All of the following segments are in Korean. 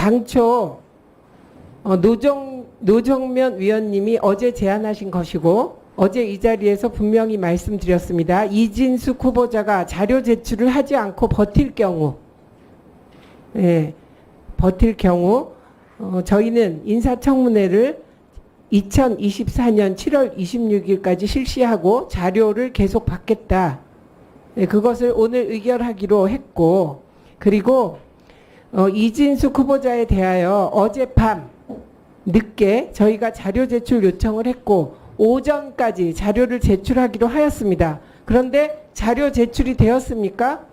당초 노정면 위원님이 어제 제안하신 것이고 어제 이 자리에서 분명히 말씀드렸습니다. 이진숙 후보자가 자료 제출을 하지 않고 버틸 경우 저희는 인사청문회를 2024년 7월 26일까지 실시하고 자료를 계속 받겠다. 그것을 오늘 의결하기로 했고, 그리고 이진숙 후보자에 대하여 어젯밤 늦게 저희가 자료 제출 요청을 했고 오전까지 자료를 제출하기로 하였습니다. 그런데 자료 제출이 되었습니까?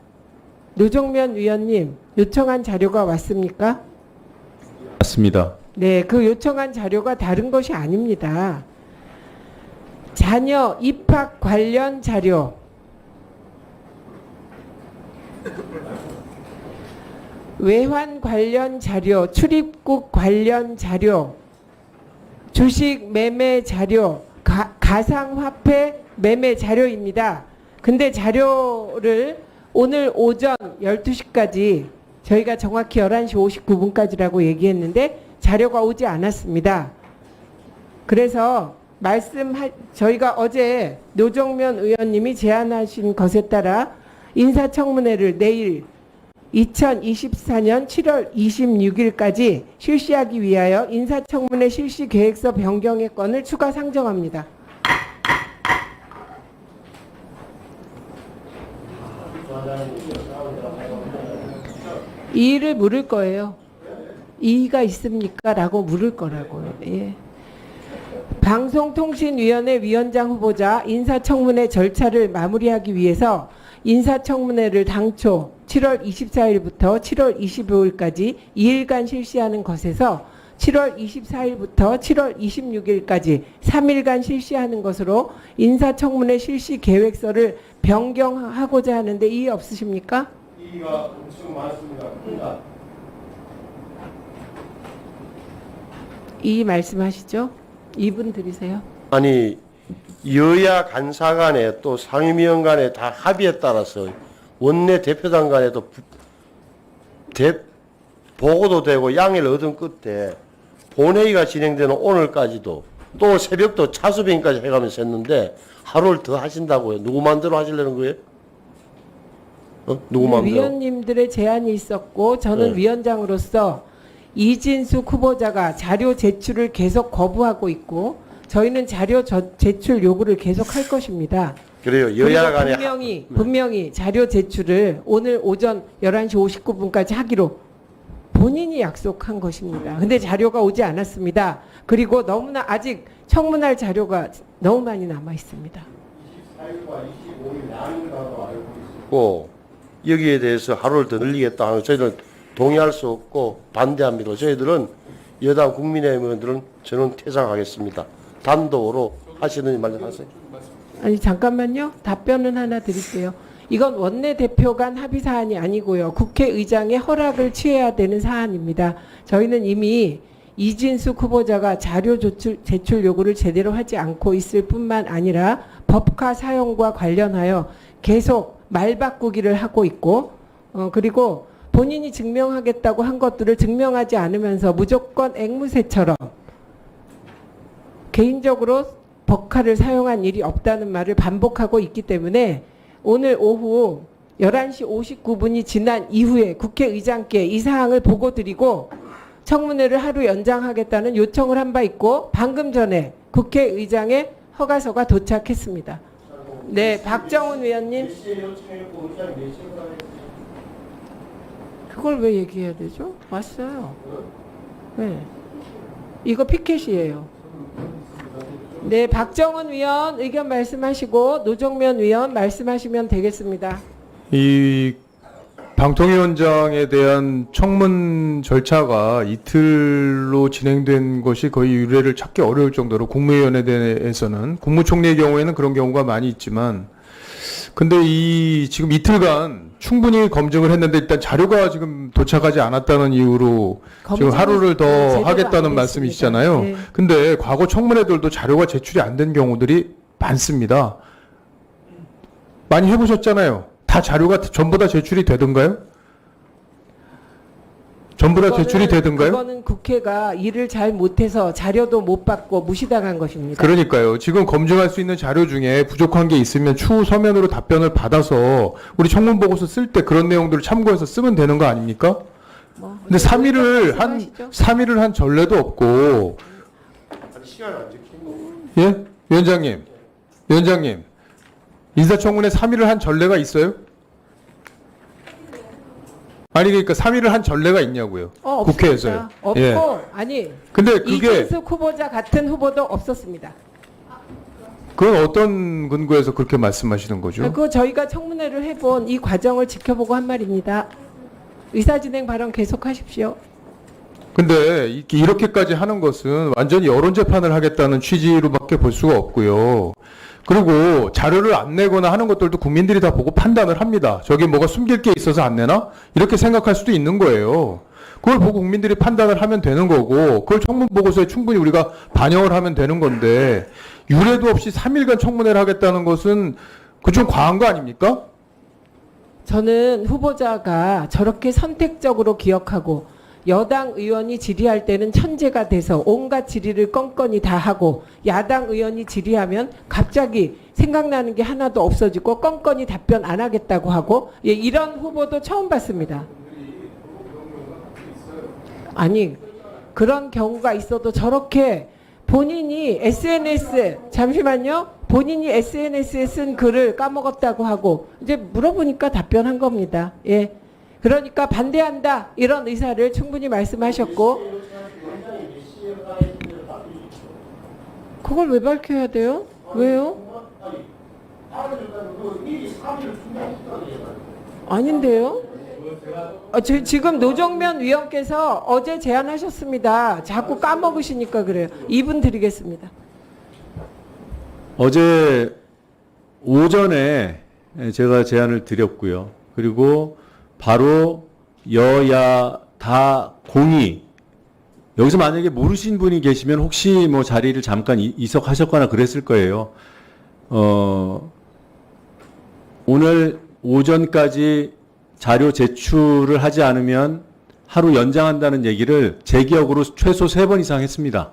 노정면 위원님, 요청한 자료가 왔습니까? 맞습니다. 네, 그 요청한 자료가 다른 것이 아닙니다. 자녀 입학 관련 자료, 외환 관련 자료, 출입국 관련 자료, 주식 매매 자료, 가상화폐 매매 자료입니다. 근데 자료를 오늘 오전 12시까지 저희가 정확히 11시 59분까지라고 얘기했는데 자료가 오지 않았습니다. 그래서 저희가 어제 노정면 의원님이 제안하신 것에 따라 인사청문회를 내일 2024년 7월 26일까지 실시하기 위하여 인사청문회 실시 계획서 변경의 건을 추가 상정합니다. 이의를 물을 거예요. 이의가 있습니까? 라고 물을 거라고요. 예. 방송통신위원회 위원장 후보자 인사청문회 절차를 마무리하기 위해서 인사청문회를 당초 7월 24일부터 7월 25일까지 2일간 실시하는 것에서 7월 24일부터 7월 26일까지 3일간 실시하는 것으로 인사청문회 실시 계획서를 변경하고자 하는데 이의 없으십니까? 이의가 엄청 많습니다. 이의 말씀하시죠. 2분 드리세요. 아니 여야 간사 간에 또 상임위원 간에 다 합의에 따라서 원내 대표단 간에도 보고도 되고 양해를 얻은 끝에 본회의가 진행되는 오늘까지도 또 새벽도 차수변까지 해가면서 했는데 하루를 더 하신다고요. 누구 마음대로 하시려는 거예요? 누구 마음대로? 위원님들의 제안이 있었고 저는 위원장으로서 이진숙 후보자가 자료 제출을 계속 거부하고 있고 저희는 자료 제출 요구를 계속 할 것입니다. 그래요. 여야 간에 분명히 자료 제출을 오늘 오전 11시 59분까지 하기로 본인이 약속한 것입니다. 근데 자료가 오지 않았습니다. 그리고 너무나 아직 청문할 자료가 너무 많이 남아 있습니다. 24일과 25일 양일이라고 알고 있고 여기에 대해서 하루를 더 늘리겠다 하는 저희들은 동의할 수 없고 반대합니다. 저희들은 여당 국민의힘 의원들은 저는 퇴장하겠습니다. 단독으로 하시는 말씀하세요. 아니 잠깐만요. 답변은 하나 드릴게요. 이건 원내대표 간 합의 사안이 아니고요. 국회의장의 허락을 취해야 되는 사안입니다. 저희는 이미 이진숙 후보자가 자료 제출 요구를 제대로 하지 않고 있을 뿐만 아니라 법카 사용과 관련하여 계속 말 바꾸기를 하고 있고 그리고 본인이 증명하겠다고 한 것들을 증명하지 않으면서 무조건 앵무새처럼 개인적으로 법카를 사용한 일이 없다는 말을 반복하고 있기 때문에 오늘 오후 11시 59분이 지난 이후에 국회의장께 이 사항을 보고드리고 청문회를 하루 연장하겠다는 요청을 한 바 있고 방금 전에 국회의장의 허가서가 도착했습니다. 네, 박정훈 위원님. 그걸 왜 얘기해야 되죠? 왔어요. 네. 이거 피켓이에요. 네, 박정훈 위원 의견 말씀하시고 노정면 위원 말씀하시면 되겠습니다. 이 방통위원장에 대한 청문 절차가 이틀로 진행된 것이 거의 유례를 찾기 어려울 정도로 국무위원에 대해서는 국무총리의 경우에는 그런 경우가 많이 있지만 근데 지금 이틀간 충분히 검증을 했는데 일단 자료가 지금 도착하지 않았다는 이유로 지금 하루를 더 하겠다는 말씀이시잖아요. 네. 근데 과거 청문회들도 자료가 제출이 안 된 경우들이 많습니다. 많이 해보셨잖아요. 다 자료가 전부 다 제출이 되던가요? 전부 다 그거는- 제출이 되던가요? 그거는 국회가 일을 잘 못해서 자료도 못 받고 무시당한 것입니다. 그러니까요. 지금 검증할 수 있는 자료 중에 부족한 게 있으면 추후 서면으로 답변을 받아서 우리 청문 보고서 쓸 때 그런 내용들을 참고해서 쓰면 되는 거 아닙니까? 뭐, 근데 3일을 말씀하시죠. 3일을 한 전례도 없고. 시간 안 지키고. 예? 위원장님. 인사청문회 3일을 한 전례가 있어요? 아니 그러니까 3일을 한 전례가 있냐고요. 국회에서요. 없습니다. 예. 없고 아니 근데 그게 이진숙 후보자 같은 후보도 없었습니다. 그건 어떤 근거에서 그렇게 말씀하시는 거죠? 그거 저희가 청문회를 해본 이 과정을 지켜보고 한 말입니다. 의사진행 발언 계속하십시오. 근데 이렇게까지 하는 것은 완전히 여론 재판을 하겠다는 취지로밖에 볼 수가 없고요. 그리고 자료를 안 내거나 하는 것들도 국민들이 다 보고 판단을 합니다. 저게 뭐가 숨길 게 있어서 안 내나? 이렇게 생각할 수도 있는 거예요. 그걸 보고 국민들이 판단을 하면 되는 거고, 그걸 청문 보고서에 충분히 우리가 반영을 하면 되는 건데, 유례도 없이 3일간 청문회를 하겠다는 것은 그 좀 과한 거 아닙니까? 저는 후보자가 저렇게 선택적으로 기억하고 여당 의원이 질의할 때는 천재가 돼서 온갖 질의를 건건히 다 하고 야당 의원이 질의하면 갑자기 생각나는 게 하나도 없어지고 건건히 답변 안 하겠다고 하고 예, 이런 후보도 처음 봤습니다. 아니 그런 경우가 있어도 저렇게 본인이 본인이 SNS에 쓴 글을 까먹었다고 하고 이제 물어보니까 답변한 겁니다. 예. 그러니까 반대한다 이런 의사를 충분히 말씀하셨고 그걸 왜 밝혀야 돼요? 왜요? 아닌데요? 지금 노정면 위원께서 어제 제안하셨습니다. 자꾸 까먹으시니까 그래요. 2분 드리겠습니다. 어제 오전에 제가 제안을 드렸고요. 그리고 바로 여야 다 공의. 여기서 만약에 모르신 분이 계시면 혹시 뭐 자리를 잠깐 이석하셨거나 그랬을 거예요. 오늘 오전까지 자료 제출을 하지 않으면 하루 연장한다는 얘기를 제 기억으로 최소 3번 이상 했습니다.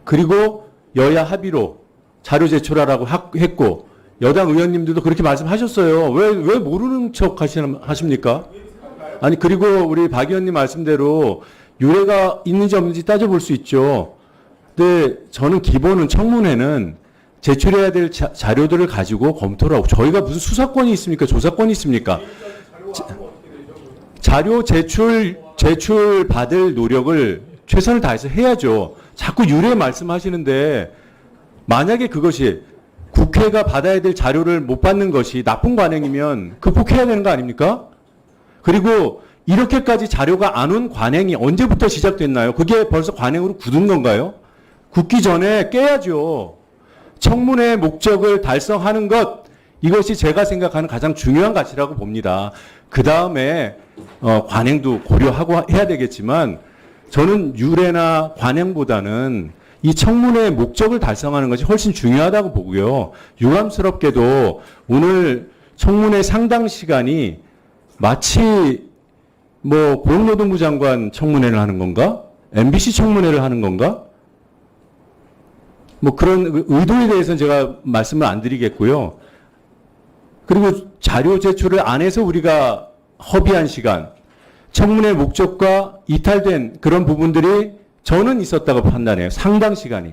그리고 여야 합의로 자료 제출하라고 했고 여당 의원님들도 그렇게 말씀하셨어요. 왜 모르는 척 하십니까? 아니 그리고 우리 박 의원님 말씀대로 유례가 있는지 없는지 따져볼 수 있죠. 근데 저는 기본은 청문회는 제출해야 될 자료들을 가지고 검토를 하고 저희가 무슨 수사권이 있습니까? 조사권이 있습니까? 자료 제출 받을 노력을 최선을 다해서 해야죠. 자꾸 유례 말씀하시는데 만약에 그것이 국회가 받아야 될 자료를 못 받는 것이 나쁜 관행이면 극복해야 되는 거 아닙니까? 그리고 이렇게까지 자료가 안 온 관행이 언제부터 시작됐나요? 그게 벌써 관행으로 굳은 건가요? 굳기 전에 깨야죠. 청문회 목적을 달성하는 것, 이것이 제가 생각하는 가장 중요한 가치라고 봅니다. 그 다음에 관행도 고려하고 해야 되겠지만 저는 유례나 관행보다는 이 청문회의 목적을 달성하는 것이 훨씬 중요하다고 보고요. 유감스럽게도 오늘 청문회 상당 시간이 마치 뭐 고용노동부 장관 청문회를 하는 건가? MBC 청문회를 하는 건가? 뭐 그런 의도에 대해서는 제가 말씀을 안 드리겠고요. 그리고 자료 제출을 안 해서 우리가 허비한 시간, 청문회 목적과 이탈된 그런 부분들이 저는 있었다고 판단해요. 상당 시간이.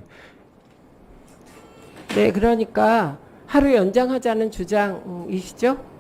네, 그러니까 하루 연장하자는 주장이시죠?